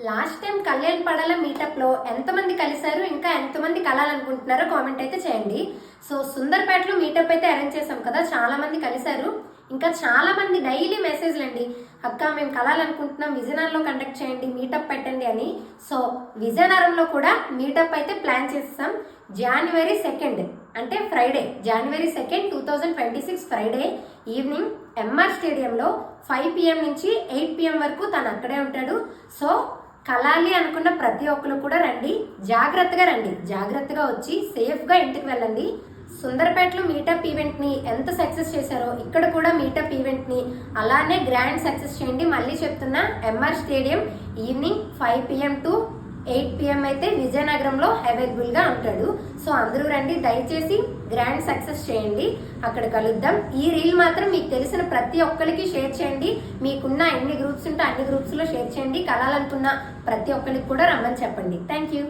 Last time Kalyan Padala meetup లో ఎంతమంది కలిశారు, ఇంకా ఎంతమంది కలాలనుకుంటున్నారో కామెంట్ అయితే చేయండి. సో సుందర్పేటలో మీటప్ అయితే అరేంజ్ చేసాం కదా, చాలా మంది కలిశారు. ఇంకా చాలా మంది డైలీ మెసేజ్లు అండి, అక్క మేము కలాలనుకుంటున్నాం, విజయనగరంలో కండక్ట్ చేయండి, మీటప్ పెట్టండి అని. సో విజయనగరంలో కూడా మీటప్ అయితే ప్లాన్ చేస్తాం. January 2nd అంటే Friday, January 2nd 2026 Friday evening MR స్టేడియంలో 5 PM నుంచి 8 PM వరకు తను అక్కడే ఉంటాడు. సో కలాలి అనుకున్న ప్రతి ఒక్కరు కూడా రండి, జాగ్రత్తగా రండి, జాగ్రత్తగా వచ్చి సేఫ్గా ఇంటికి వెళ్ళండి. సుందర్పేటలో మీటప్ ఈవెంట్ని ఎంత సక్సెస్ చేశారో ఇక్కడ కూడా మీటప్ ఈవెంట్ని అలానే గ్రాండ్ సక్సెస్ చేయండి. మళ్ళీ చెప్తున్నా, MR stadium evening 5 PM to 8 PM అయితే విజయనగరంలో అవైలబుల్గా ఉంటాడు. సో అందరూ రండి, దయచేసి గ్రాండ్ సక్సెస్ చేయండి, అక్కడ కలుద్దాం. ఈ రీల్ మాత్రం మీకు తెలిసిన ప్రతి ఒక్కరికి షేర్ చేయండి. మీకున్న ఎన్ని గ్రూప్స్ ఉంటే అన్ని గ్రూప్స్లో షేర్ చేయండి. కలాలనుకున్న ప్రతి ఒక్కరికి కూడా రమ్మని చెప్పండి. Thank you.